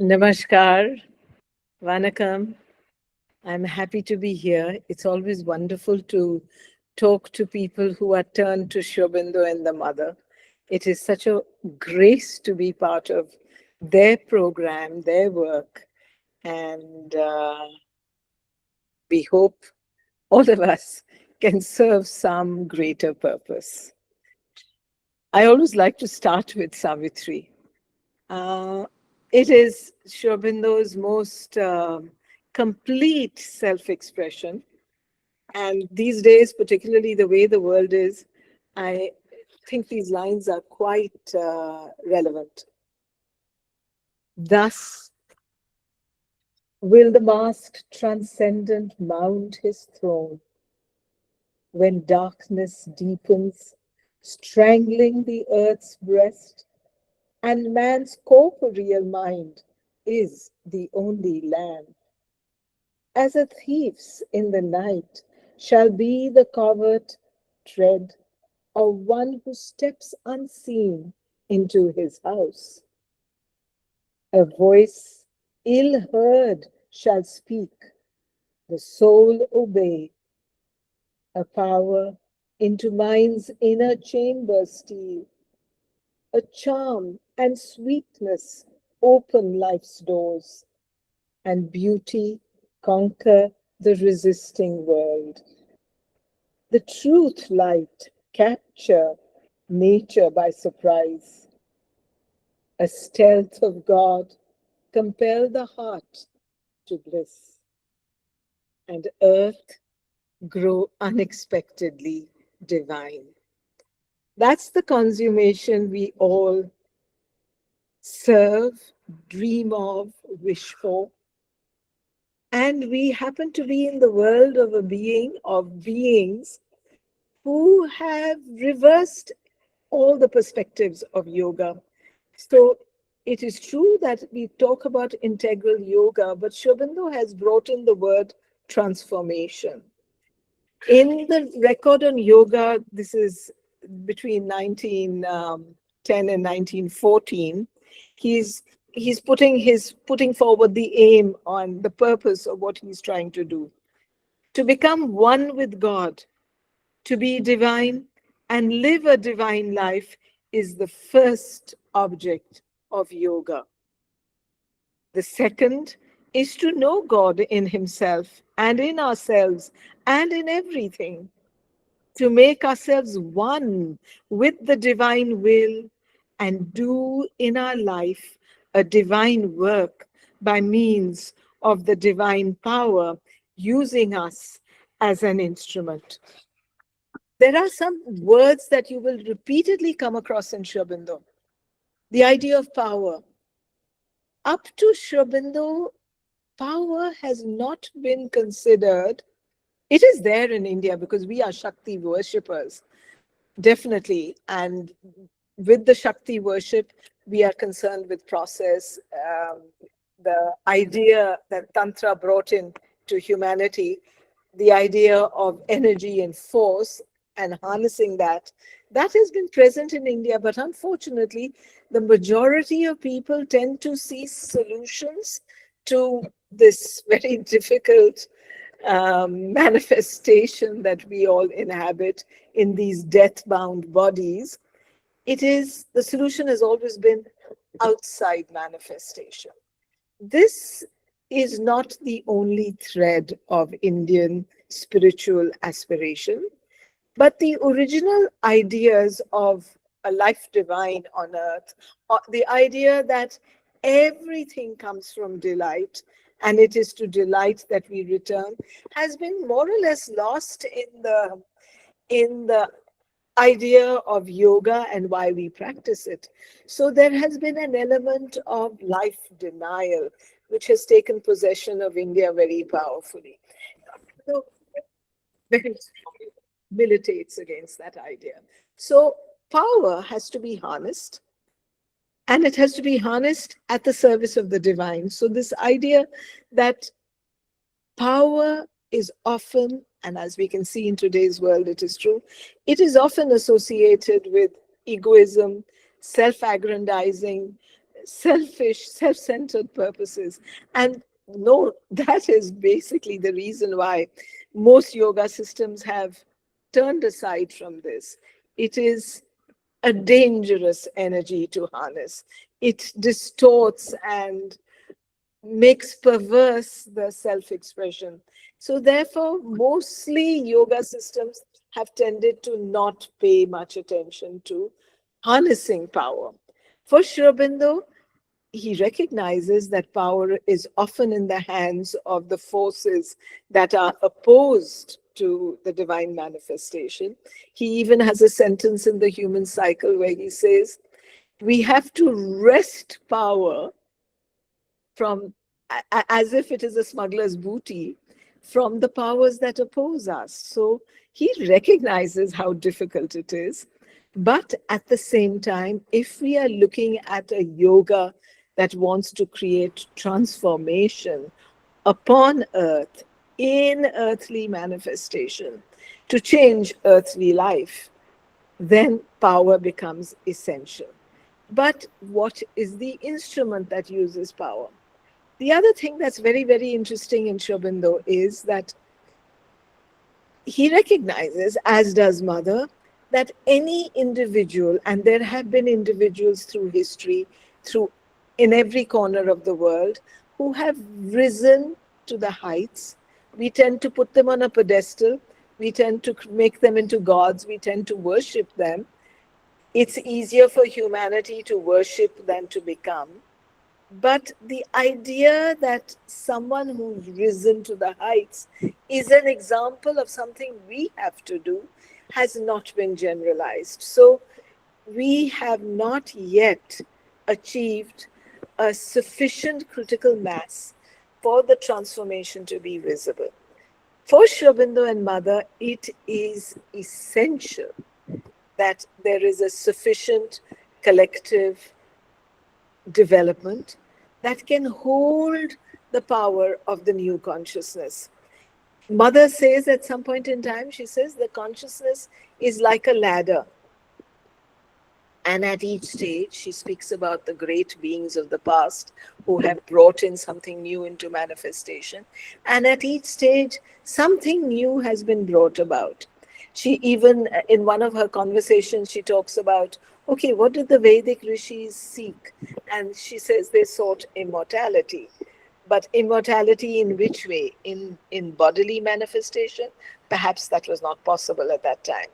Namaskar, Vanakkam. I'm happy to be here. It's always wonderful to talk to people who are turned to Shobindu and the Mother. It is such a grace to be part of their program, their work, and we hope all of us can serve some greater purpose. I always like to start with Savitri. Uh, it is Shobindo's most complete self expression. And these days, particularly the way the world is, I think these lines are quite relevant. Thus will the masked transcendent mount his throne when darkness deepens, strangling the earth's breast, and man's corporeal mind is the only lamp. As a thief's in the night shall be the covert tread of one who steps unseen into his house. A voice ill heard shall speak, the soul obey, a power into mind's inner chamber steal, a charm and sweetness open life's doors, and beauty conquer the resisting world. The truth light capture nature by surprise. A stealth of God compel the heart to bliss, and earth grow unexpectedly divine. That's the consummation we all serve, dream of, wish for. And we happen to be in the world of a being, of beings who have reversed all the perspectives of yoga. So it is true that we talk about integral yoga, but Shobindu has brought in the word transformation. In the record on yoga, this is between 1910 and 1914, he's putting forward the aim on the purpose of what he's trying to do. To become one with God, to be divine and live a divine life is the first object of yoga. The second is to know God in himself and in ourselves and in everything, to make ourselves one with the divine will and do in our life a divine work by means of the divine power using us as an instrument. There are some words that you will repeatedly come across in Shobindu. The idea of power. Up to Shobindu, power has not been considered. It is there in India because we are Shakti worshippers, definitely. And with the Shakti worship, we are concerned with process. The idea that Tantra brought in to humanity, the idea of energy and force and harnessing that, that has been present in India. But unfortunately, the majority of people tend to see solutions to this very difficult manifestation that we all inhabit in these death-bound bodies. It is, the solution has always been outside manifestation. This is not the only thread of Indian spiritual aspiration, but the original ideas of a life divine on earth, the idea that everything comes from delight and it is to delight that we return, has been more or less lost in the idea of yoga and why we practice it. So there has been an element of life denial which has taken possession of India very powerfully. So very strongly militates against that idea. So power has to be harnessed, and it has to be harnessed at the service of the divine. So this idea that power is often, and as we can see in today's world, it is true, it is often associated with egoism, self-aggrandizing, selfish, self-centered purposes. And no, that is basically the reason why most yoga systems have turned aside from this. It is a dangerous energy to harness. It distorts and makes perverse the self-expression. So therefore, mostly yoga systems have tended to not pay much attention to harnessing power. For Sri Aurobindo, he recognizes that power is often in the hands of the forces that are opposed to the divine manifestation. He even has a sentence in the human cycle where he says, we have to wrest power from, as if it is a smuggler's booty, from the powers that oppose us. So he recognizes how difficult it is. But at the same time, if we are looking at a yoga that wants to create transformation upon earth, in earthly manifestation, to change earthly life, then power becomes essential. But what is the instrument that uses power? The other thing that's very, very interesting in Sri Aurobindo is that he recognizes, as does Mother, that any individual, and there have been individuals through history, through in every corner of the world, who have risen to the heights. We tend to put them on a pedestal. We tend to make them into gods. We tend to worship them. It's easier for humanity to worship than to become. But the idea that someone who's risen to the heights is an example of something we have to do has not been generalized. So we have not yet achieved a sufficient critical mass for the transformation to be visible. For Sri Aurobindo and Mother, it is essential that there is a sufficient collective development that can hold the power of the new consciousness. Mother says at some point in time, she says the consciousness is like a ladder. And at each stage, she speaks about the great beings of the past who have brought in something new into manifestation. And at each stage, something new has been brought about. She even, in one of her conversations, she talks about, okay, what did the Vedic rishis seek? And she says they sought immortality. But immortality in which way? In bodily manifestation? Perhaps that was not possible at that time.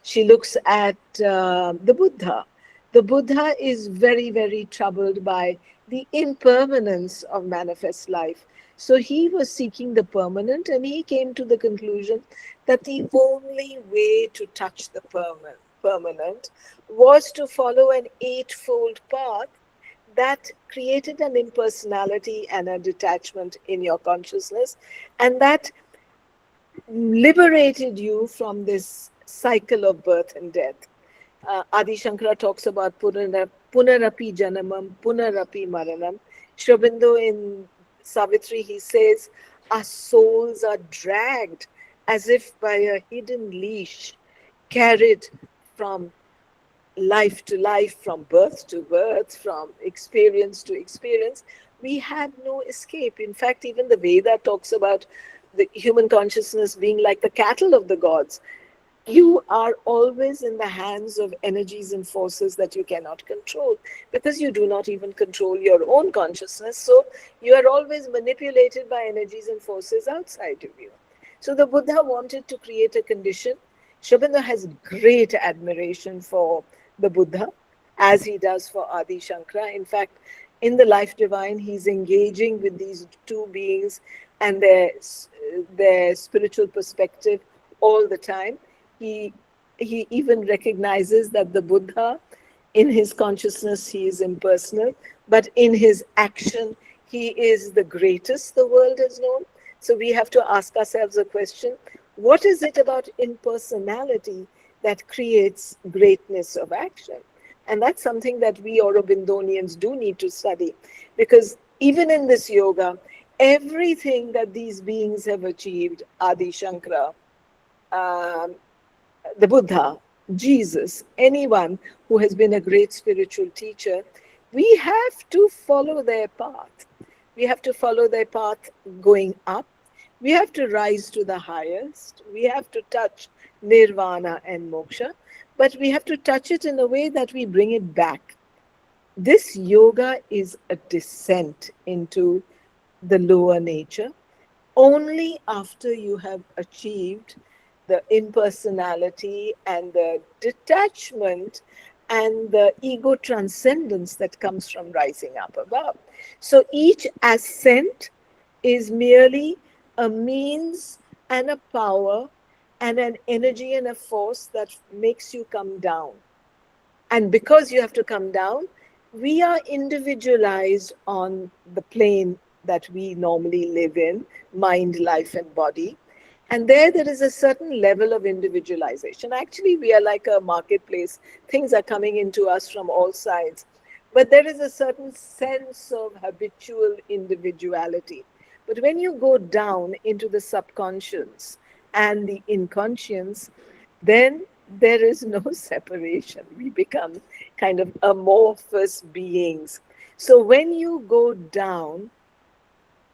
She looks at the Buddha. The Buddha is very, very troubled by the impermanence of manifest life. So he was seeking the permanent, and he came to the conclusion that the only way to touch the permanent was to follow an eightfold path that created an impersonality and a detachment in your consciousness, and that liberated you from this cycle of birth and death. Adi Shankara talks about punarapi janamam, punarapi maranam. Sri Aurobindo in Savitri, he says, our souls are dragged as if by a hidden leash, carried from life to life, from birth to birth, from experience to experience. We have no escape. In fact, even the Veda talks about the human consciousness being like the cattle of the gods. You are always in the hands of energies and forces that you cannot control, because you do not even control your own consciousness. So you are always manipulated by energies and forces outside of you. So the Buddha wanted to create a condition. Sri Aurobindo has great admiration for the Buddha, as he does for Adi Shankara. In fact, in the Life Divine, he's engaging with these two beings and their spiritual perspective all the time. He even recognizes that the Buddha, in his consciousness, he is impersonal, but in his action, he is the greatest the world has known. So we have to ask ourselves a question: what is it about impersonality that creates greatness of action? And that's something that we Aurobindonians do need to study, because even in this yoga, everything that these beings have achieved, Adi Shankara, the Buddha, Jesus, anyone who has been a great spiritual teacher, We have to follow their path. We have to follow their path going up. We have to rise to the highest. We have to touch nirvana and moksha, but we have to touch it in a way that we bring it back. This yoga is a descent into the lower nature. Only after you have achieved the impersonality and the detachment and the ego transcendence that comes from rising up above. So each ascent is merely a means and a power and an energy and a force that makes you come down. And because you have to come down, we are individualized on the plane that we normally live in, mind, life, and body. And there is a certain level of individualization. Actually, we are like a marketplace. Things are coming into us from all sides. But there is a certain sense of habitual individuality. But when you go down into the subconscious and the inconscious, then there is no separation. We become kind of amorphous beings. So when you go down,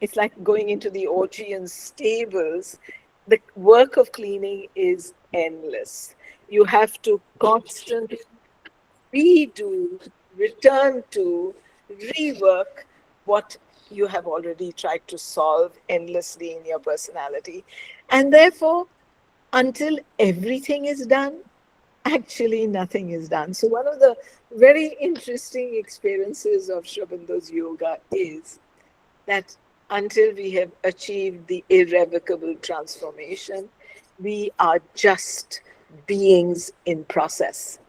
it's like going into the Augean stables. The work of cleaning is endless. You have to constantly redo, return to, rework what you have already tried to solve endlessly in your personality. And therefore, until everything is done, actually nothing is done. So one of the very interesting experiences of Sri Aurobindo's yoga is that until we have achieved the irrevocable transformation, we are just beings in process.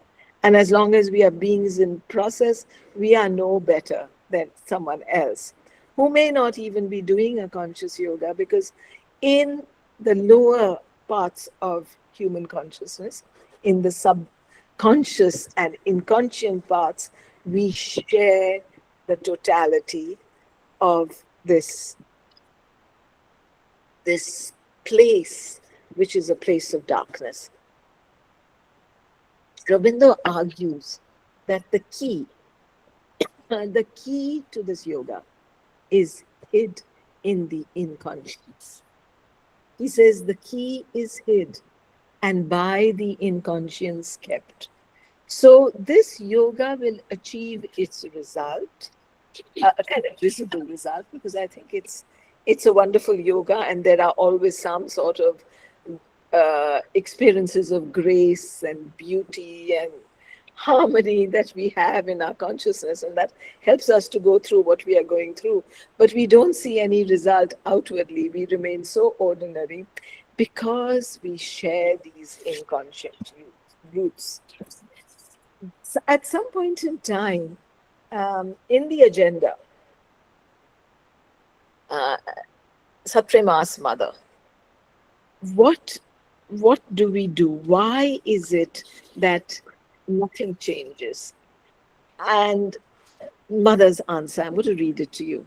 And as long as we are beings in process, we are no better than someone else who may not even be doing a conscious yoga, because in the lower parts of human consciousness, in the subconscious and inconscient parts, we share the totality of this place, which is a place of darkness. Aurobindo argues that the key to this yoga is hid in the inconscious. He says the key is hid and by the inconscience kept. So this yoga will achieve its result, a kind of visible result, because I think it's a wonderful yoga, and there are always some sort of experiences of grace and beauty and harmony that we have in our consciousness, and that helps us to go through what we are going through. But we don't see any result outwardly. We remain so ordinary because we share these inconscient roots. So at some point in time, in the agenda, uh, Satsang's mother, what do we do? Why is it that nothing changes? And mother's answer, I'm going to read it to you.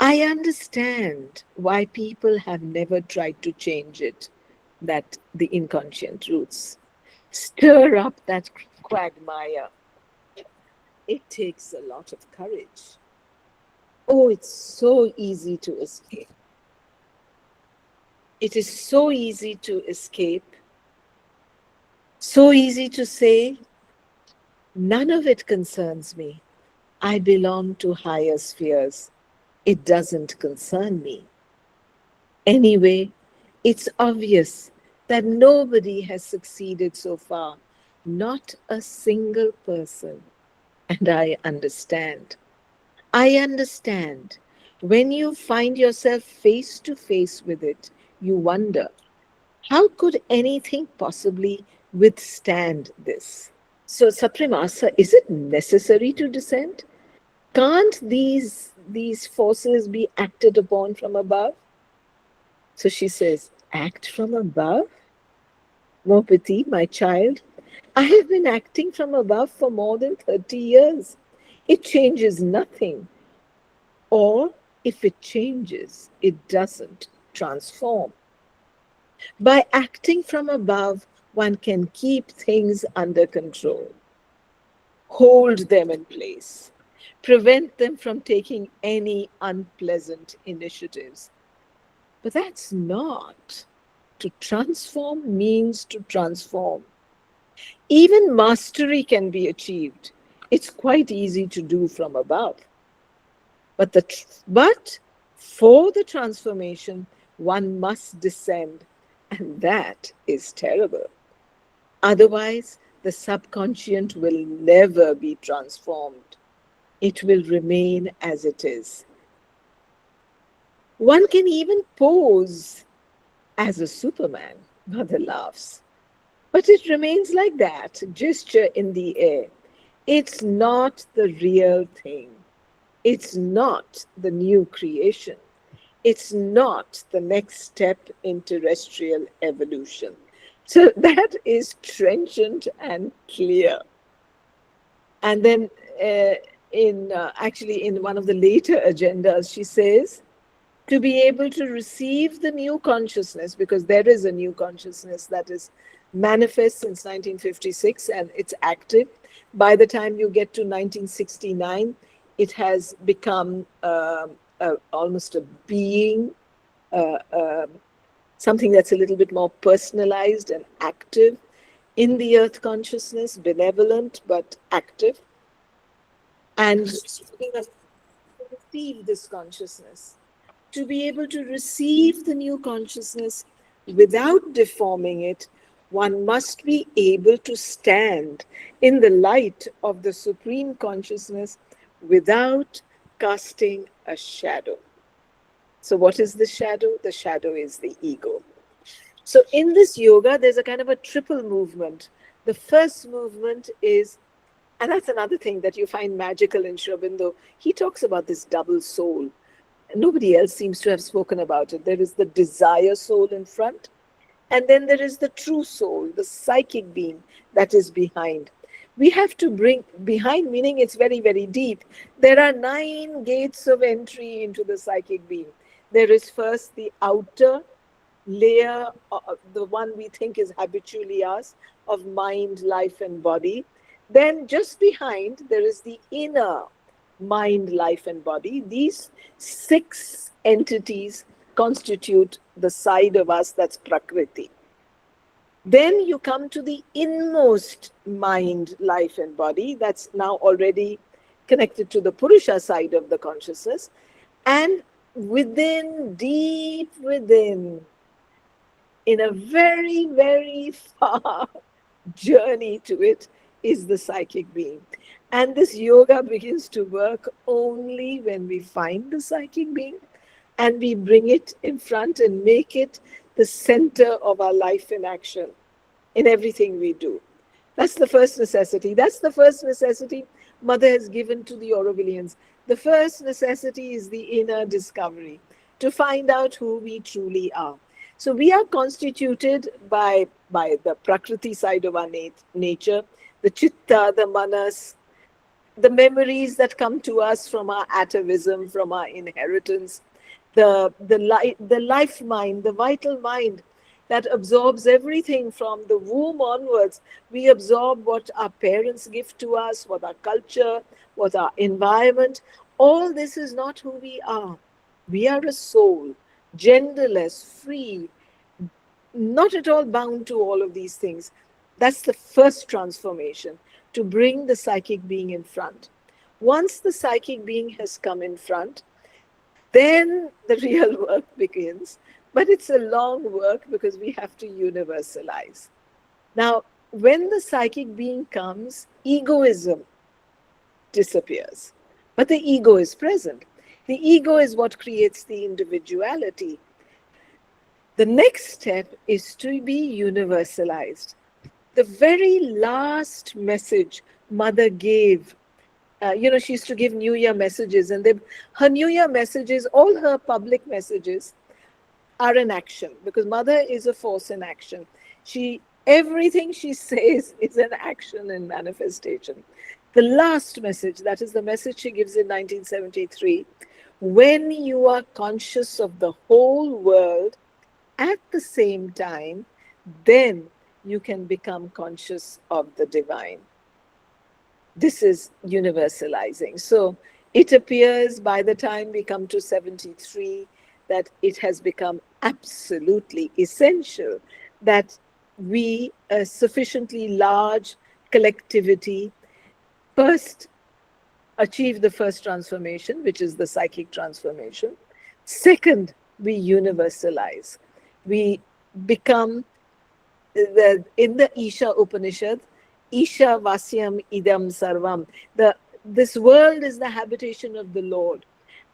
I understand why people have never tried to change it, that the inconscient roots. Stir up that quagmire. It takes a lot of courage. Oh, it's so easy to escape. It is so easy to escape. So easy to say, none of it concerns me. I belong to higher spheres. It doesn't concern me. Anyway, it's obvious that nobody has succeeded so far, not a single person. And I understand. I understand. When you find yourself face to face with it, you wonder, how could anything possibly withstand this? So, Saprimasa, is it necessary to descend? Can't these forces be acted upon from above? So she says, act from above? Mopati, my child, I have been acting from above for more than 30 years. It changes nothing. Or if it changes, it doesn't transform. By acting from above, one can keep things under control. hold them in place, prevent them from taking any unpleasant initiatives. But that's not. To transform means to transform. Even mastery can be achieved. It's quite easy to do from above. But for the transformation, one must descend, and that is terrible. Otherwise, the subconscious will never be transformed. It will remain as it is. One can even pose as a Superman. Mother laughs. But it remains like that, gesture in the air. It's not the real thing. It's not the new creation. It's not the next step in terrestrial evolution. So that is trenchant and clear. And then actually in one of the later agendas, she says, to be able to receive the new consciousness, because there is a new consciousness that is manifest since 1956 and it's active. By the time you get to 1969, it has become almost a being, uh, uh, something that's a little bit more personalized and active in the earth consciousness, benevolent but active. And speaking of receive this consciousness, to be able to receive the new consciousness without deforming it, one must be able to stand in the light of the supreme consciousness without casting a shadow. So, what is the shadow? The shadow is the ego. So, in this yoga, there's a kind of a triple movement. The first movement is, and that's another thing that you find magical in Sri Aurobindo, he talks about this double soul. Nobody else seems to have spoken about it. There is the desire soul in front, and then there is the true soul, the psychic being that is behind. We have to bring behind, meaning it's very, very deep. There are 9 gates of entry into the psychic being. There is first the outer layer, the one we think is habitually us, of mind, life, and body. Then just behind, there is the inner mind, life, and body. These 6 entities constitute the side of us that's Prakriti. Then you come to the inmost mind, life, and body. That's now already connected to the Purusha side of the consciousness. And within, deep within, in a very, very far journey to it, is the psychic being. And this yoga begins to work only when we find the psychic being and we bring it in front and make it the center of our life in action in everything we do. That's the first necessity. That's the first necessity Mother has given to the Aurovillians. The first necessity is the inner discovery, to find out who we truly are. So we are constituted by the Prakriti side of our nature, the Chitta, the Manas, the memories that come to us from our atavism, from our inheritance, the life mind, the vital mind that absorbs everything from the womb onwards. We absorb what our parents give to us, what our culture, what our environment. All this is not who we are. We are a soul, genderless, free, not at all bound to all of these things. That's the first transformation, to bring the psychic being in front. Once the psychic being has come in front, then the real work begins. But it's a long work because we have to universalize. Now, when the psychic being comes, egoism disappears. But the ego is present. The ego is what creates the individuality. The next step is to be universalized. The very last message Mother gave, she used to give New Year messages, and her New Year messages, all her public messages, are in action, because Mother is a force in action. Everything she says is an action and manifestation. The last message, that is the message she gives in 1973, when you are conscious of the whole world at the same time, then you can become conscious of the divine. This is universalizing. So it appears by the time we come to 73 that it has become absolutely essential that we, a sufficiently large collectivity, first achieve the first transformation, which is the psychic transformation. Second, we universalize. We become in the Isha Upanishad, Isha Vasyam Idam Sarvam. This world is the habitation of the Lord.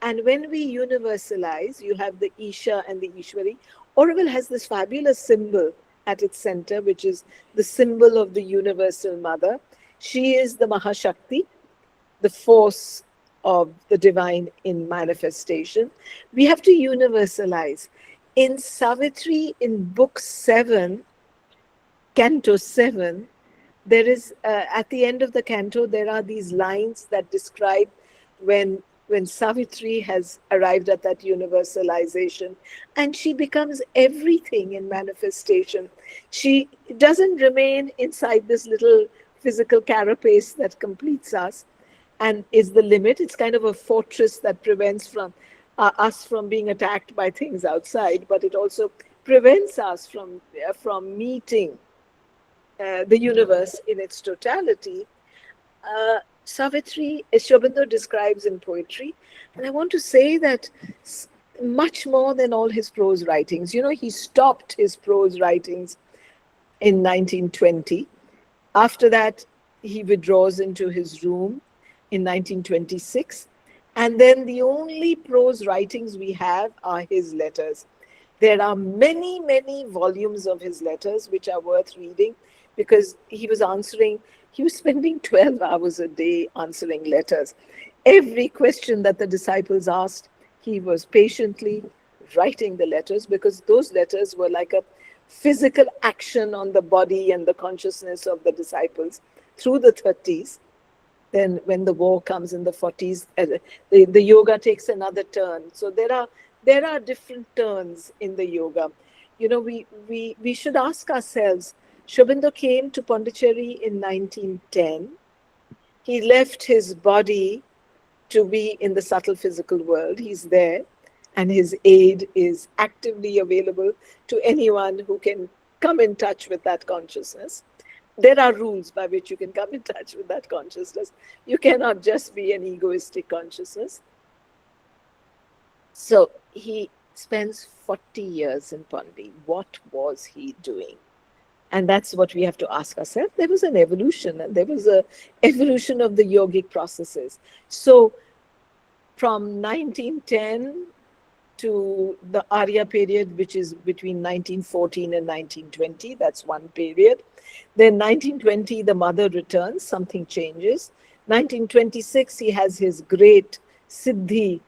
And when we universalize, you have the Isha and the Ishwari. Auroville has this fabulous symbol at its center, which is the symbol of the universal mother. She is the Mahashakti, the force of the divine in manifestation. We have to universalize. In Savitri, in book 7, Canto 7, there is, at the end of the canto, there are these lines that describe when Savitri has arrived at that universalization and she becomes everything in manifestation. She doesn't remain inside this little physical carapace that completes us and is the limit. It's kind of a fortress that prevents us from being attacked by things outside, but it also prevents us from meeting the universe in its totality. Savitri, Sri Aurobindo describes in poetry, and I want to say that much more than all his prose writings. You know, he stopped his prose writings in 1920. After that, he withdraws into his room in 1926. And then the only prose writings we have are his letters. There are many, many volumes of his letters which are worth reading because he was spending 12 hours a day answering letters. Every question that the disciples asked, he was patiently writing the letters because those letters were like a physical action on the body and the consciousness of the disciples through the 30s. Then when the war comes in the 40s, the yoga takes another turn. So there are different turns in the yoga. You know, we should ask ourselves, Sri Aurobindo came to Pondicherry in 1910. He left his body to be in the subtle physical world. He's there, and his aid is actively available to anyone who can come in touch with that consciousness. There are rules by which you can come in touch with that consciousness. You cannot just be an egoistic consciousness. So he spends 40 years in Pondi. What was he doing? And that's what we have to ask ourselves. There was an evolution, and there was an evolution of the yogic processes. So from 1910 to the Arya period, which is between 1914 and 1920, that's one period. Then 1920, the mother returns, something changes. 1926, he has his great Siddhi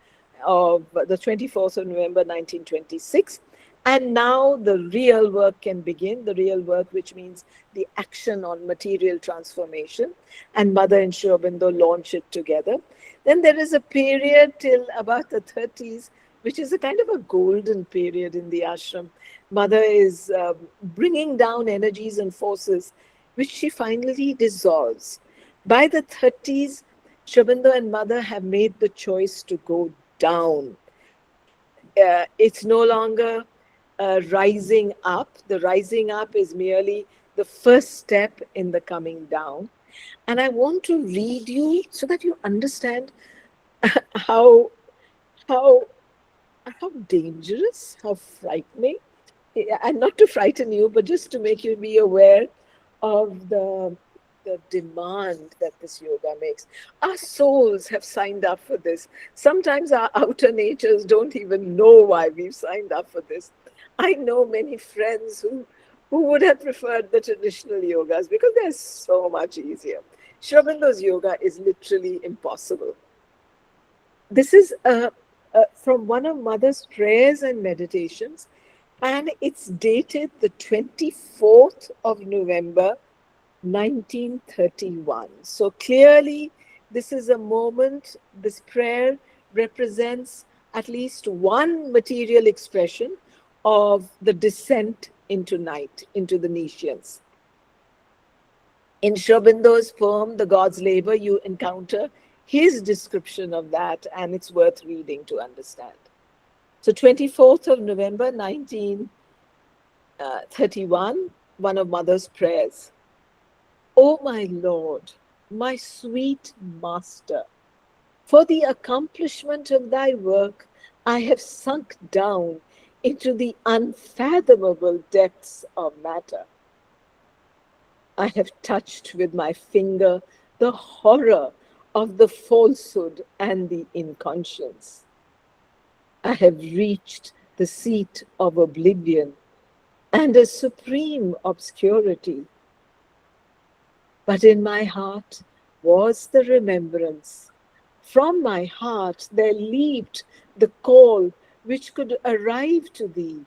of the 24th of November 1926. And now the real work can begin, the real work, which means the action on material transformation. And Mother and Sri Aurobindo launch it together. Then there is a period till about the 30s, which is a kind of a golden period in the ashram. Mother is bringing down energies and forces, which she finally dissolves. By the 30s, Sri Aurobindo and Mother have made the choice to go down. It's no longer rising up. The rising up is merely the first step in the coming down. And I want to read you so that you understand how how how dangerous, how frightening, and not to frighten you, but just to make you be aware of the demand that this yoga makes. Our souls have signed up for this. Sometimes our outer natures don't even know why we've signed up for this. I know many friends who would have preferred the traditional yogas because they're so much easier. Sri Aurobindo's yoga is literally impossible. This is from one of Mother's prayers and meditations, and it's dated the 24th of November 1931. So clearly, this is a moment, this prayer represents at least one material expression of the descent into night, into the Nishians. In Sri Aurobindo's poem, The God's Labor, you encounter his description of that, and it's worth reading to understand. So 24th of November 1931, one of Mother's prayers. O my Lord, my sweet Master, for the accomplishment of thy work, I have sunk down into the unfathomable depths of matter. I have touched with my finger the horror of the falsehood and the inconscience. I have reached the seat of oblivion and a supreme obscurity. But in my heart was the remembrance. From my heart there leaped the call which could arrive to thee.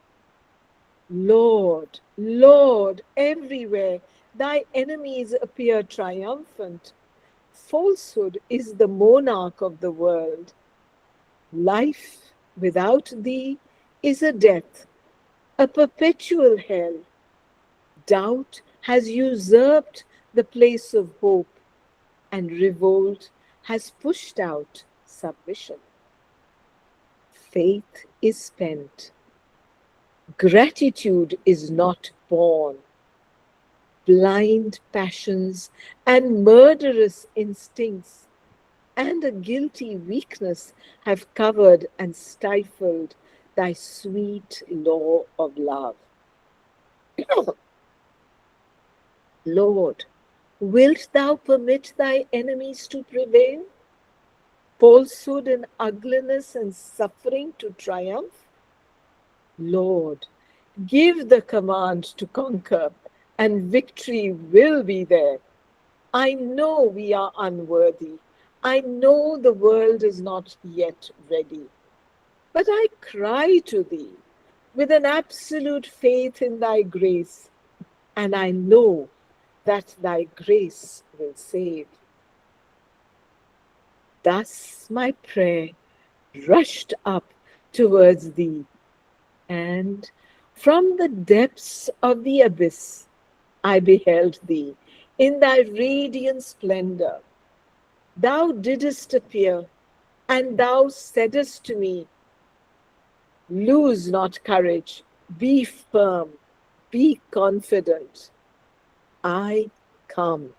Lord, Lord, everywhere thy enemies appear triumphant. Falsehood is the monarch of the world. Life without thee is a death, a perpetual hell. Doubt has usurped the place of hope, and revolt has pushed out submission. Faith is spent. Gratitude is not born. Blind passions and murderous instincts and a guilty weakness have covered and stifled thy sweet law of love. Lord, wilt thou permit thy enemies to prevail? Falsehood and ugliness and suffering to triumph? Lord, give the command to conquer, and victory will be there. I know we are unworthy. I know the world is not yet ready. But I cry to thee with an absolute faith in thy grace, and I know that thy grace will save. Thus my prayer rushed up towards thee, and from the depths of the abyss I beheld thee in thy radiant splendor. Thou didst appear, and thou saidst to me, lose not courage, be firm, be confident. I come.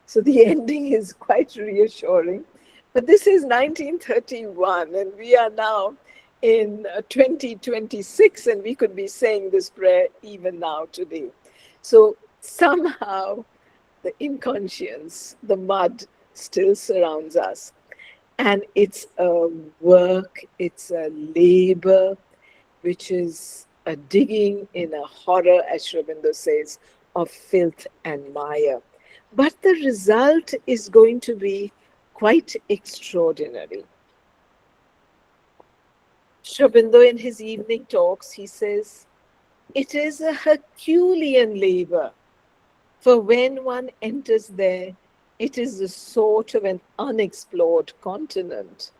So the ending is quite reassuring. But this is 1931, and we are now in 2026, and we could be saying this prayer even now today. So somehow the inconscience, the mud, still surrounds us. And it's a work, it's a labor, which is a digging in a horror, as Sri Aurobindo says, of filth and mire. But the result is going to be quite extraordinary. Sri Aurobindo, in his evening talks, he says, it is a Herculean labor, for when one enters there, it is a sort of an unexplored continent.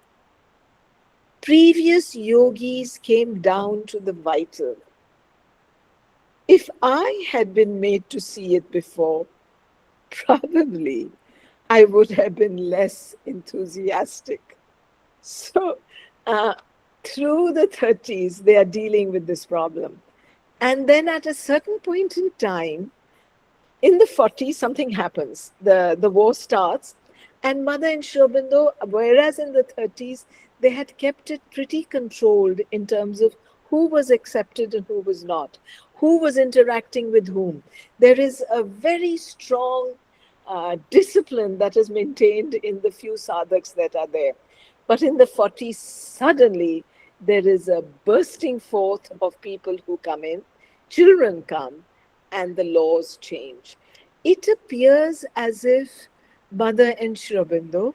Previous yogis came down to the vital. If I had been made to see it before, probably I would have been less enthusiastic. So through the 30s, they are dealing with this problem. And then at a certain point in time, in the 40s, something happens. The war starts, and Mother and Sri Aurobindo, whereas in the 30s, they had kept it pretty controlled in terms of who was accepted and who was not, who was interacting with whom. There is a very strong discipline that is maintained in the few sadhaks that are there. But in the 40s, suddenly, there is a bursting forth of people who come in, children come, and the laws change. It appears as if Mother and Sri Aurobindo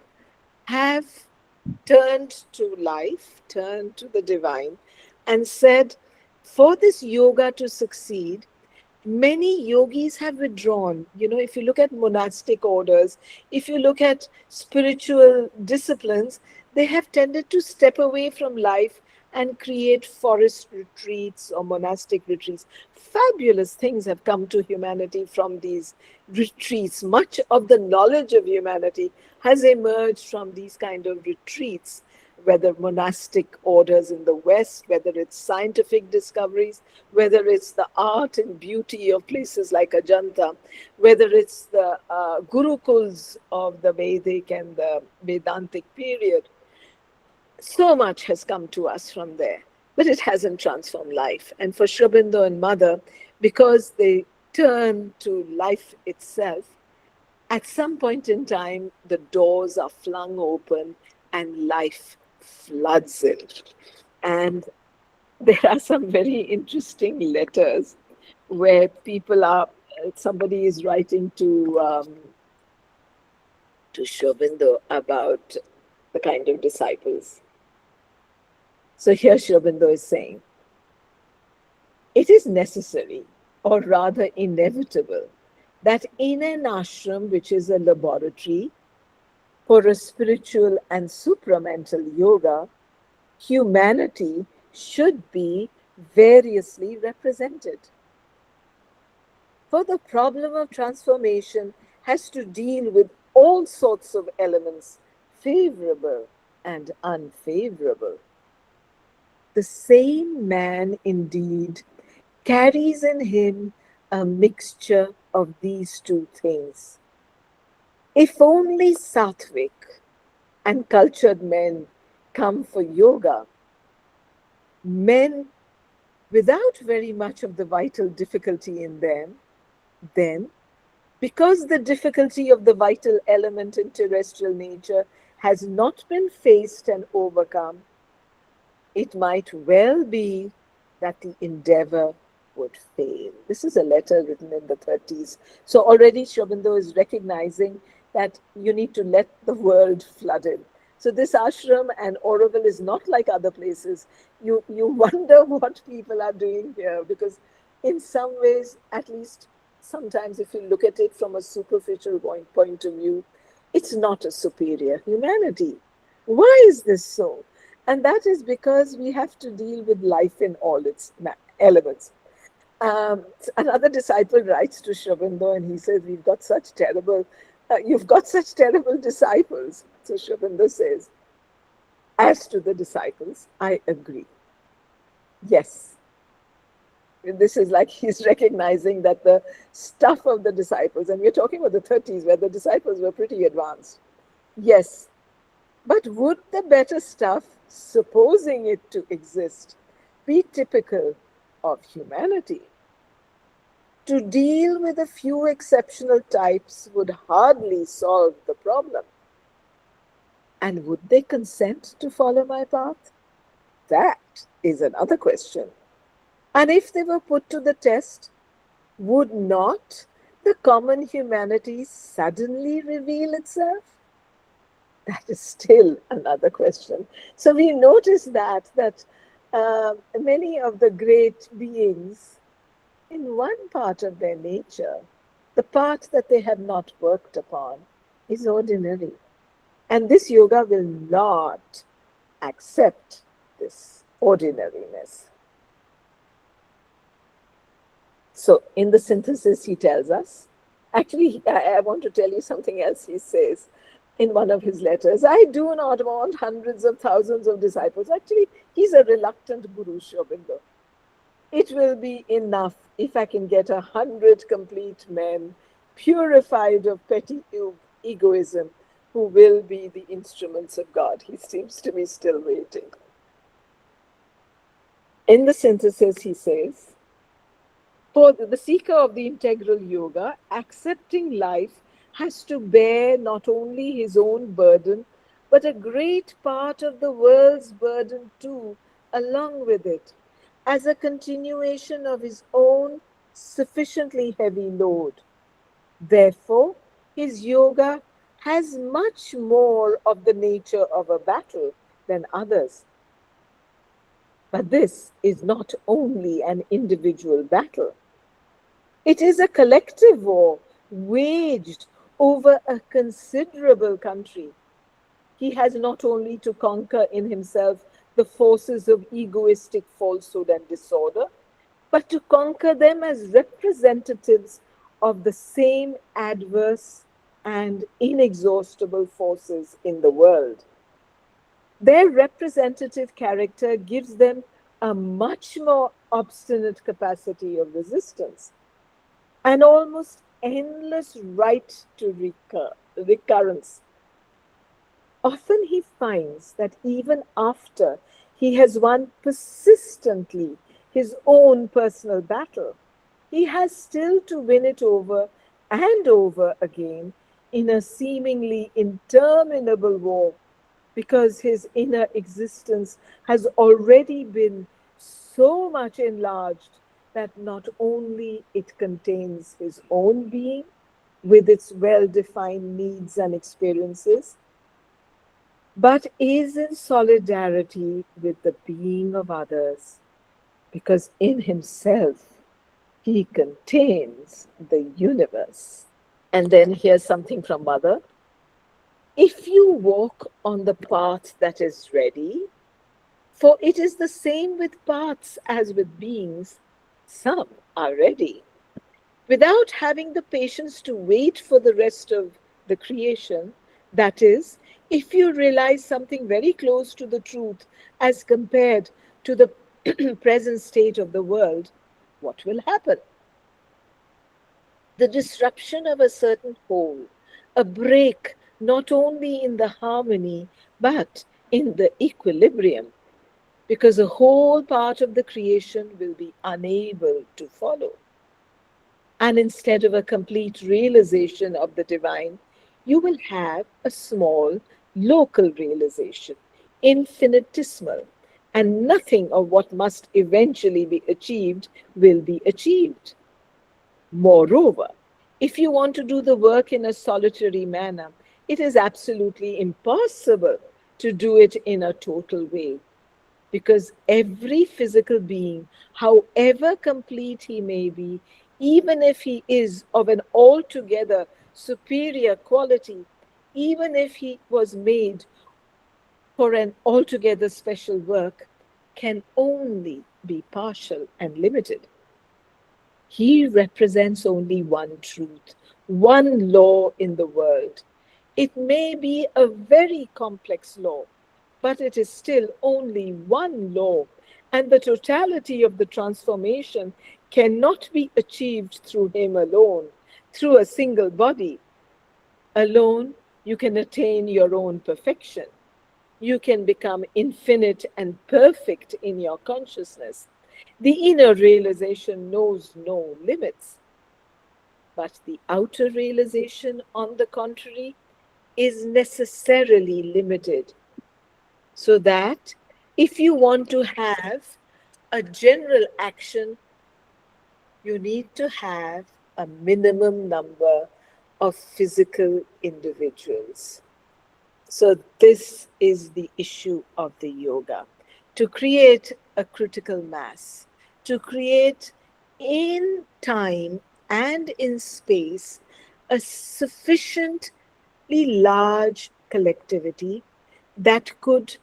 have turned to life, turned to the divine, and said, for this yoga to succeed, many yogis have withdrawn. You know, if you look at monastic orders, if you look at spiritual disciplines, they have tended to step away from life and create forest retreats or monastic retreats. Fabulous things have come to humanity from these retreats. Much of the knowledge of humanity has emerged from these kind of retreats, whether monastic orders in the West, whether it's scientific discoveries, whether it's the art and beauty of places like Ajanta, whether it's the gurukuls of the Vedic and the Vedantic period. So much has come to us from there, but it hasn't transformed life. And for Sri Aurobindo and Mother, because they turn to life itself, at some point in time, the doors are flung open and life floods in. And there are some very interesting letters where somebody is writing to Sri Aurobindo about the kind of disciples. So here Sri Aurobindo is saying, it is necessary, or rather inevitable, that in an ashram, which is a laboratory for a spiritual and supramental yoga, humanity should be variously represented. For the problem of transformation has to deal with all sorts of elements, favorable and unfavorable. The same man indeed carries in him a mixture of these two things. If only sattvic and cultured men come for yoga, men without very much of the vital difficulty in them, then, because the difficulty of the vital element in terrestrial nature has not been faced and overcome, it might well be that the endeavor would fail. This is a letter written in the 30s. So already Sri Aurobindo is recognizing that you need to let the world flood in. So this ashram and Auroville is not like other places. You wonder what people are doing here, because in some ways, at least sometimes if you look at it from a superficial point of view, it's not a superior humanity. Why is this so? And that is because we have to deal with life in all its elements. Another disciple writes to Sri Aurobindo and he says, you've got such terrible disciples. So Sri Aurobindo says, as to the disciples, I agree. Yes. This is like he's recognizing that the stuff of the disciples, and we're talking about the 30s where the disciples were pretty advanced. Yes. But would the better stuff, supposing it to exist, be typical of humanity? To deal with a few exceptional types would hardly solve the problem. And would they consent to follow my path? That is another question. And if they were put to the test, would not the common humanity suddenly reveal itself? That is still another question. So we notice that many of the great beings, in one part of their nature, the part that they have not worked upon is ordinary. And this yoga will not accept this ordinariness. So in the synthesis, he tells us, actually, I want to tell you something else he says in one of his letters. I do not want hundreds of thousands of disciples. Actually, he's a reluctant guru, Sri Aurobindo. It will be enough if I can get 100 complete men purified of petty egoism who will be the instruments of God. He seems to be still waiting. In the synthesis, he says, for the seeker of the integral yoga, accepting life has to bear not only his own burden, but a great part of the world's burden too, along with it, as a continuation of his own sufficiently heavy load. Therefore, his yoga has much more of the nature of a battle than others. But this is not only an individual battle. It is a collective war waged over a considerable country. He has not only to conquer in himself the forces of egoistic falsehood and disorder, but to conquer them as representatives of the same adverse and inexhaustible forces in the world. Their representative character gives them a much more obstinate capacity of resistance, an almost endless right to recurrence. Often he finds that even after he has won persistently his own personal battle, he has still to win it over and over again in a seemingly interminable war, because his inner existence has already been so much enlarged that not only it contains his own being with its well defined needs and experiences, but is in solidarity with the being of others, because in himself he contains the universe. And then here's something from Mother. If you walk on the path that is ready, for it is the same with paths as with beings, some are ready, without having the patience to wait for the rest of the creation. That is, if you realize something very close to the truth as compared to the present state of the world, what will happen? The disruption of a certain whole, a break not only in the harmony but in the equilibrium, because a whole part of the creation will be unable to follow. And instead of a complete realization of the divine, you will have a small local realization, infinitesimal, and nothing of what must eventually be achieved will be achieved. Moreover, if you want to do the work in a solitary manner, it is absolutely impossible to do it in a total way, because every physical being, however complete he may be, even if he is of an altogether superior quality, even if he was made for an altogether special work, can only be partial and limited. He represents only one truth, one law in the world. It may be a very complex law, but it is still only one law, and the totality of the transformation cannot be achieved through him alone, through a single body. Alone, you can attain your own perfection. You can become infinite and perfect in your consciousness. The inner realization knows no limits, but the outer realization, on the contrary, is necessarily limited. So that if you want to have a general action, you need to have a minimum number of physical individuals. So, this is the issue of the yoga, to create a critical mass, to create in time and in space a sufficiently large collectivity that could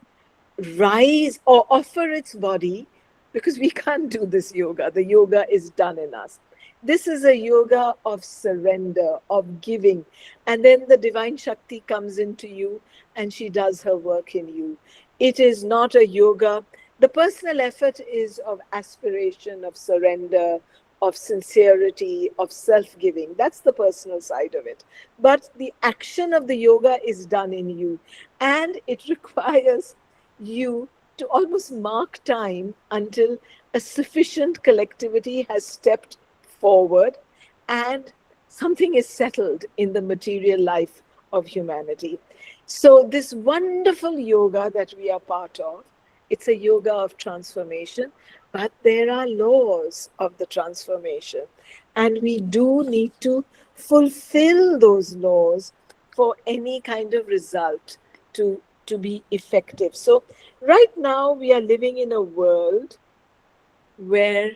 rise or offer its body, because we can't do this yoga. The yoga is done in us. This is a yoga of surrender, of giving. And then the divine Shakti comes into you and she does her work in you. It is not a yoga. The personal effort is of aspiration, of surrender, of sincerity, of self giving. That's the personal side of it. But the action of the yoga is done in you. And it requires you to almost mark time until a sufficient collectivity has stepped forward and something is settled in the material life of humanity. So, this wonderful yoga that we are part of, it's a yoga of transformation, but there are laws of the transformation, and we do need to fulfill those laws for any kind of result to be effective. So, right now, we are living in a world where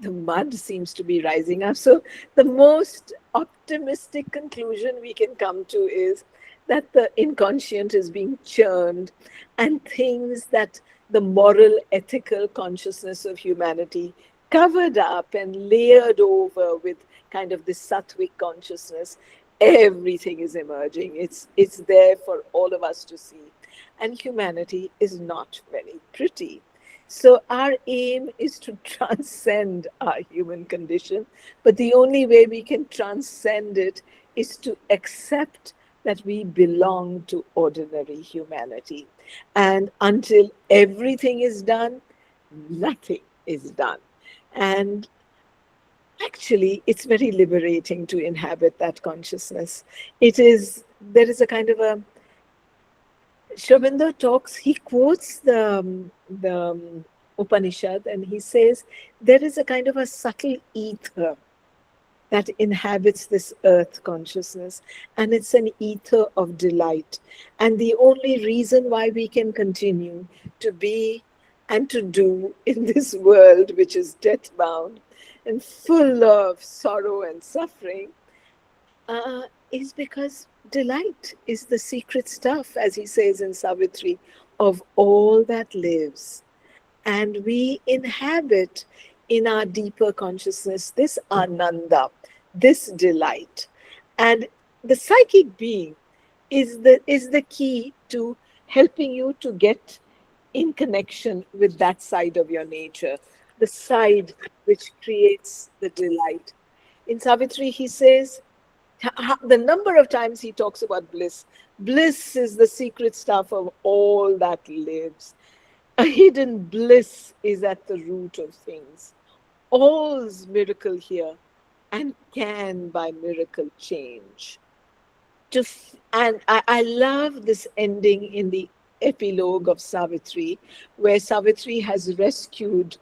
the mud seems to be rising up. So, the most optimistic conclusion we can come to is that the inconscient is being churned, and things that the moral, ethical consciousness of humanity covered up and layered over with kind of this sattvic consciousness. Everything is emerging. It's there for all of us to see. And humanity is not very pretty. So our aim is to transcend our human condition, but the only way we can transcend it is to accept that we belong to ordinary humanity. And until everything is done, nothing is done. And actually, it's very liberating to inhabit that consciousness. There is a kind of a, Shravinder talks, he quotes the Upanishad, and he says there is a kind of a subtle ether that inhabits this earth consciousness, and it's an ether of delight. And the only reason why we can continue to be and to do in this world, which is death bound and full of sorrow and suffering, uh, is because delight is the secret stuff, as he says in Savitri, of all that lives. And we inhabit in our deeper consciousness this ananda, this delight. And the psychic being is the key to helping you to get in connection with that side of your nature, the side which creates the delight. In Savitri, he says, the number of times he talks about bliss. Bliss is the secret stuff of all that lives. A hidden bliss is at the root of things. All's miracle here and can by miracle change. And I love this ending in the epilogue of Savitri, where Savitri has rescued,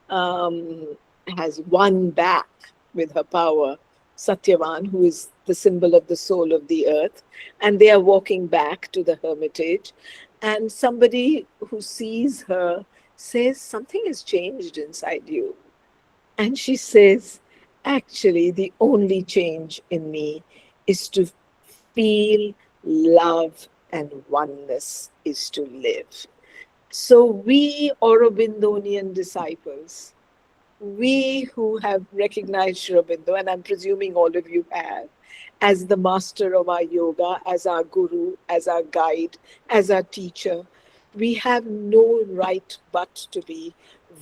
has won back with her power Satyavan, who is the symbol of the soul of the earth, and they are walking back to the hermitage. And somebody who sees her says, "Something has changed inside you." And she says, "Actually, the only change in me is to feel love and oneness is to live." So we Aurobindonian disciples, we who have recognized Sri Aurobindo, and I'm presuming all of you have, as the master of our yoga, as our guru, as our guide, as our teacher, we have no right but to be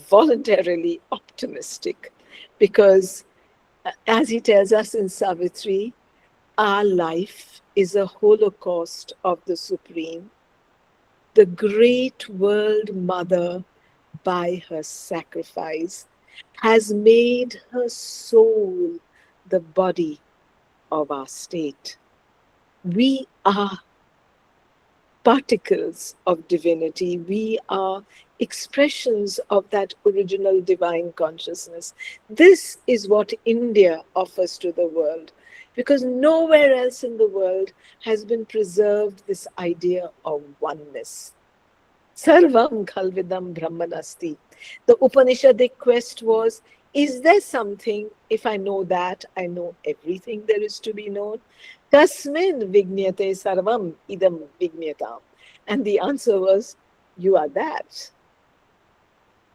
voluntarily optimistic, because as he tells us in Savitri, our life is a holocaust of the Supreme, the great world mother by her sacrifice has made her soul the body of our state. We are particles of divinity. We are expressions of that original divine consciousness. This is what India offers to the world, because nowhere else in the world has been preserved this idea of oneness. Sarvam Khalvidam Brahmanasti. The Upanishadic quest was, is there something, if I know that, I know everything there is to be known? Tasmin Vignyate Sarvam Idam Vignetam. And the answer was, you are that.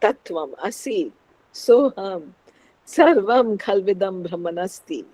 Tattvam Asi Soham Sarvam Khalvidam Brahmanasti.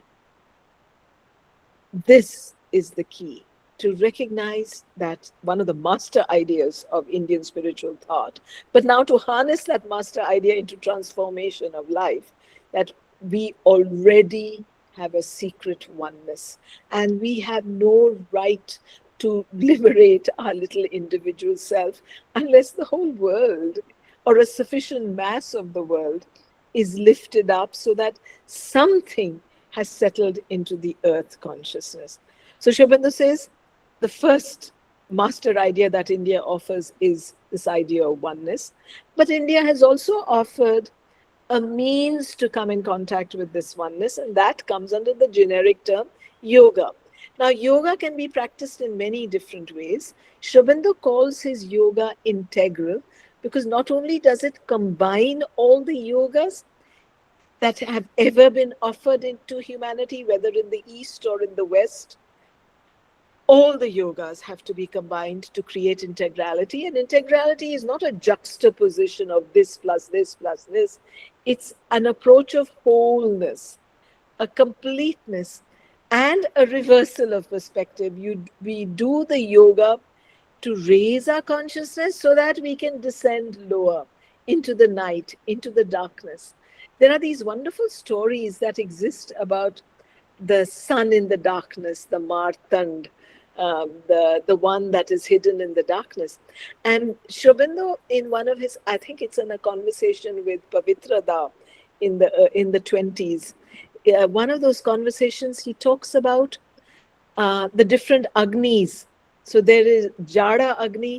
This is the key, to recognize that one of the master ideas of Indian spiritual thought, but now to harness that master idea into transformation of life, that we already have a secret oneness and we have no right to liberate our little individual self unless the whole world or a sufficient mass of the world is lifted up so that something has settled into the earth consciousness. So Sri Aurobindo says, the first master idea that India offers is this idea of oneness. But India has also offered a means to come in contact with this oneness, and that comes under the generic term yoga. Now, yoga can be practiced in many different ways. Sri Aurobindo calls his yoga integral because not only does it combine all the yogas that have ever been offered into humanity, whether in the East or in the West, all the yogas have to be combined to create integrality. And integrality is not a juxtaposition of this plus this plus this, it's an approach of wholeness, a completeness, and a reversal of perspective. We do the yoga to raise our consciousness so that we can descend lower into the night, into the darkness. There are these wonderful stories that exist about the sun in the darkness, the Martand, the one that is hidden in the darkness. And Shobendo, in one of his, I think it's in a conversation with Pavitra Da in the 20s, one of those conversations, he talks about the different Agnis. So there is Jada Agni,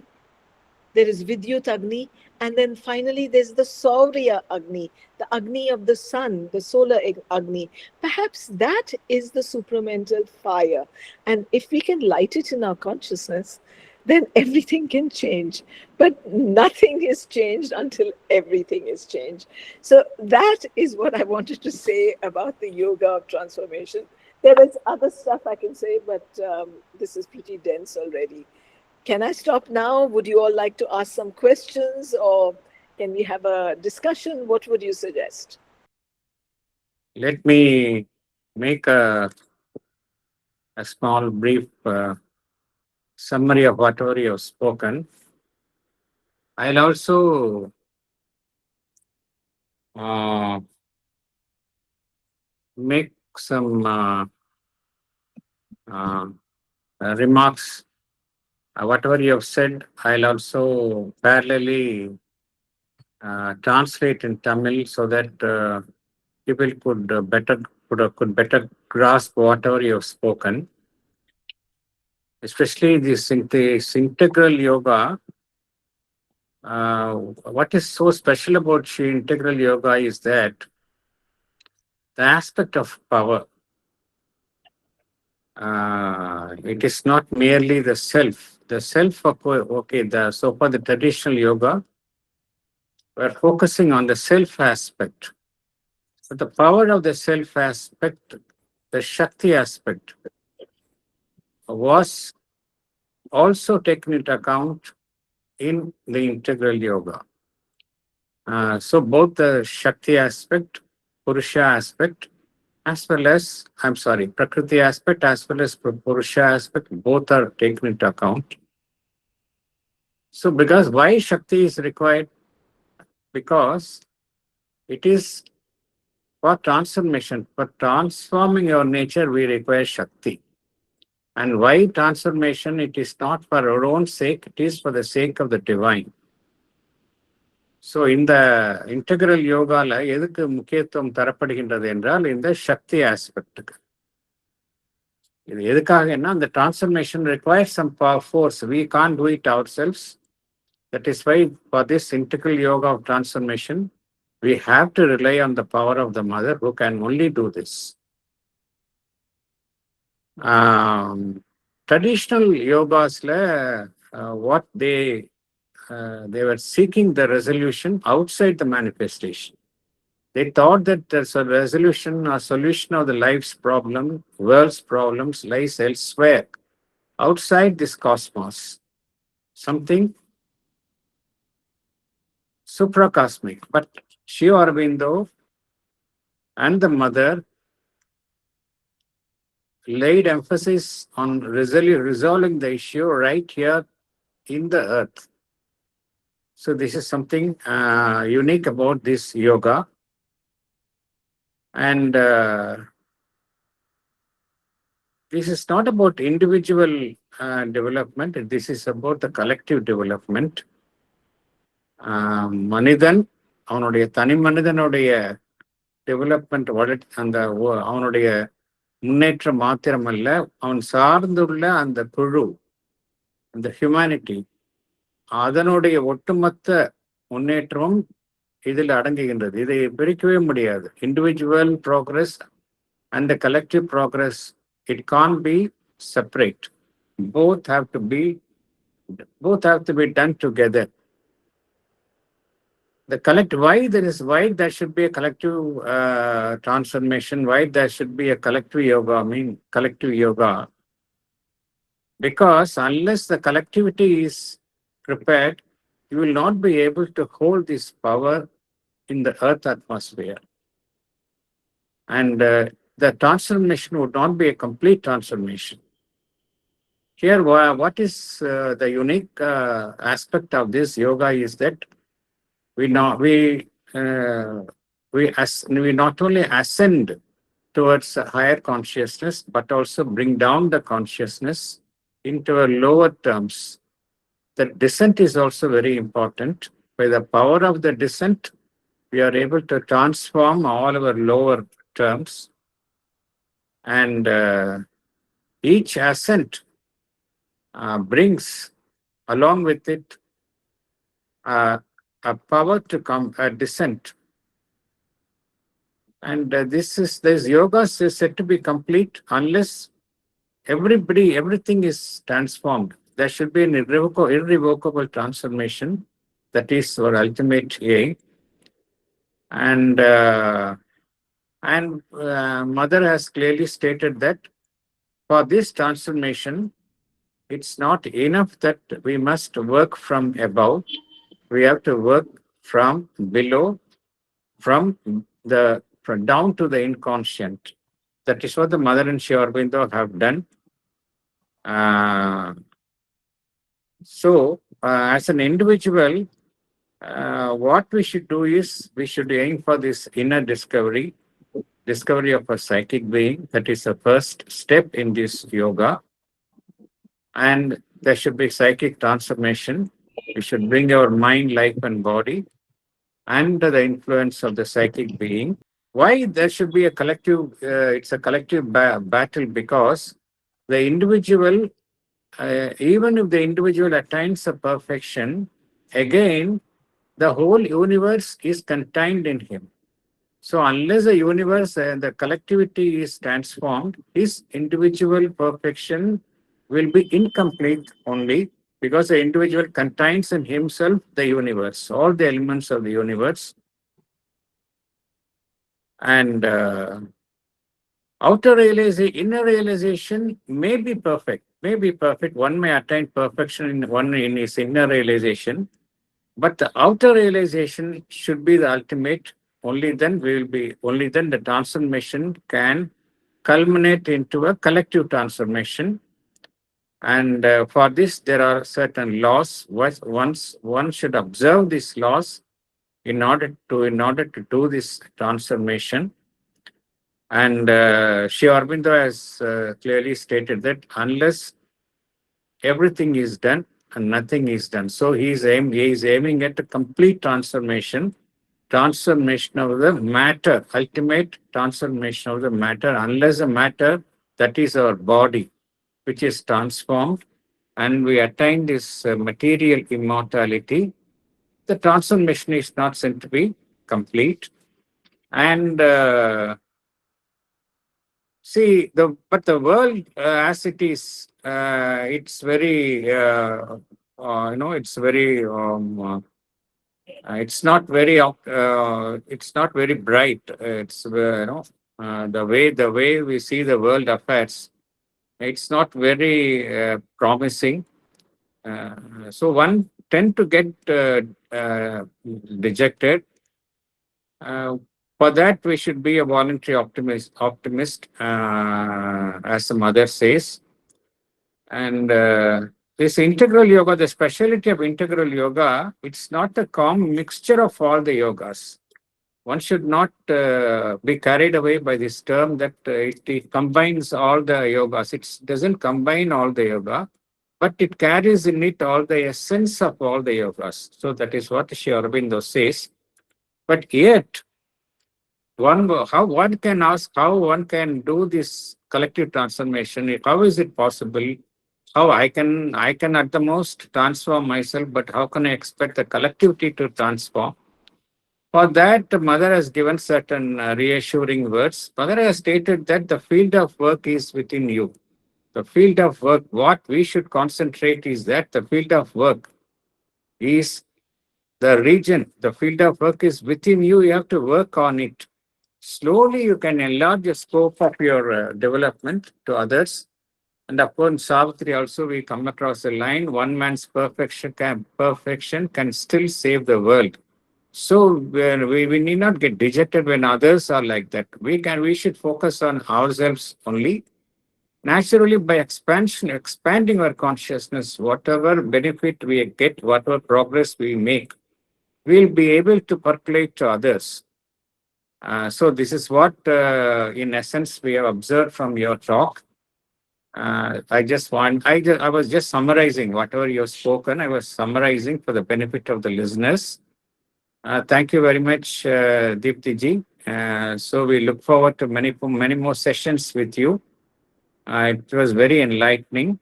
there is Vidyut Agni, and then finally there's the Saurya Agni, the Agni of the sun, the solar Agni. Perhaps that is the supramental fire. And if we can light it in our consciousness, then everything can change. But nothing is changed until everything is changed. So that is what I wanted to say about the yoga of transformation. There is other stuff I can say, but this is pretty dense already. Can I stop now? Would you all like to ask some questions, or can we have a discussion? What would you suggest? Let me make a small brief summary of whatever you have spoken. I'll also make some remarks. Whatever you have said, I'll also parallelly translate in Tamil so that people could better grasp whatever you have spoken. Especially this integral yoga. What is so special about integral yoga is that the aspect of power. It is not merely the self. The self, okay, so far the traditional yoga, we're focusing on the self aspect. But the power of the self aspect, the Shakti aspect, was also taken into account in the integral yoga. So both the Shakti aspect, Purusha aspect, as well as, Prakriti aspect as well as Purusha aspect, both are taken into account. So because why Shakti is required? Because it is for transformation. For transforming your nature, we require Shakti. And why transformation? It is not for our own sake, it is for the sake of the divine. So இந்த integral யோகாவில் எதுக்கு முக்கியத்துவம் தரப்படுகின்றது என்றால் இந்த சக்தி ஆஸ்பெக்டுக்கு. இது எதுக்காகன்னா அந்த transformation requires some force. We can't do it ourselves. That is why for this integral yoga of transformation we have to rely on the power of the mother who can only do this. Traditional yogas, what they were seeking the resolution outside the manifestation. They thought that there's a resolution or solution of the life's problem, world's problems lies elsewhere, outside this cosmos. Something supracosmic. But Sri Aurobindo and the mother laid emphasis on resolving the issue right here in the earth. So this is something unique about this yoga. And this is not about individual development. This is about the collective development. மனிதன் அவனுடைய தனி மனிதனுடைய development அந்த அவனுடைய முன்னேற்றம் மாத்திரமல்ல, அவன் சார்ந்துள்ள அந்த குழு, அந்த ஹியூமனிட்டி, அதனுடைய ஒட்டுமொத்த முன்னேற்றமும் இதில் அடங்குகின்றது. இதை பிரிக்கவே முடியாது. Individual progress and the collective progress, it can be separate. Both have to be done together. The why there should be a collective transformation, why there should be a collective yoga, collective yoga. Because unless the collectivity is prepared, you will not be able to hold this power in the earth atmosphere. And the transformation would not be a complete transformation. Here, what is the unique aspect of this yoga is that we not we uh, we not only ascend towards a higher consciousness, but also bring down the consciousness into a lower terms. The descent is also very important. By the power of the descent, we are able to transform all our lower terms, and each ascent brings along with it uh, a power to come a descent. And this yoga is said to be complete unless everything is transformed. There should be an irrevocable transformation. That is our ultimate aim. And Mother has clearly stated that for this transformation, it's not enough that we must work from above. We have to work from below, from down to the inconscient. That is what the Mother and Sri Aurobindo have done. Uh, as an individual, what we should do is we should aim for this inner discovery of a psychic being. That is the first step in this yoga. And there should be psychic transformation. We should bring our mind, life, and body under the influence of the psychic being. Why there should be a collective? It's a collective battle because the individual, even if the individual attains a perfection, again the whole universe is contained in him. So unless the universe and the collectivity is transformed, his individual perfection will be incomplete only because the individual contains in himself the universe, all the elements of the universe. And inner realization may be perfect, One may attain perfection in his inner realization, but the outer realization should be the ultimate. Only then the transformation can culminate into a collective transformation. And for this, there are certain laws. Once one should observe these laws in order to do this transformation. And Sri Aurobindo has clearly stated that unless everything is done and nothing is done, so he is aiming at a complete transformation of the matter, ultimate transformation of the matter. Unless the matter, that is our body, which is transformed, and we attain this material immortality, the transformation is not said to be complete. And but the world as it is, it's very, it's very, it's not very bright. It's, the way we see the world affairs, it's not very promising. So one tend to get dejected. Uh, for that, we should be a voluntary optimist, as the Mother says. And this integral yoga, the specialty of integral yoga, it's not a common mixture of all the yogas. One should not be carried away by this term that it combines all the yogas. It doesn't combine all the yoga, but it carries in it all the essence of all the yogas. So that is what Sri Aurobindo says. But yet, one can ask how one can do this collective transformation. How is it possible? How I can at the most transform myself, but how can I expect the collectivity to transform? For that, the Mother has given certain reassuring words. Mother has stated that the field of work is within you. The field of work, what we should concentrate is that the field of work is the region. The field of work is within you. You have to work on it. Slowly, you can enlarge the scope of your development to others. And upon Savitri also we come across a line, one man's perfection can still save the world. So we need not get dejected when others are like that. We should focus on ourselves only. Naturally, by expanding our consciousness, whatever benefit we get, whatever progress we make, we'll be able to percolate to others. So this is what, in essence, we have observed from your talk. I was just summarizing whatever you have spoken. I was summarizing for the benefit of the listeners. Thank you very much, Deepti ji. So we look forward to many more sessions with you. It was very enlightening.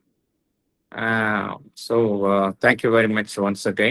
Thank you very much once again.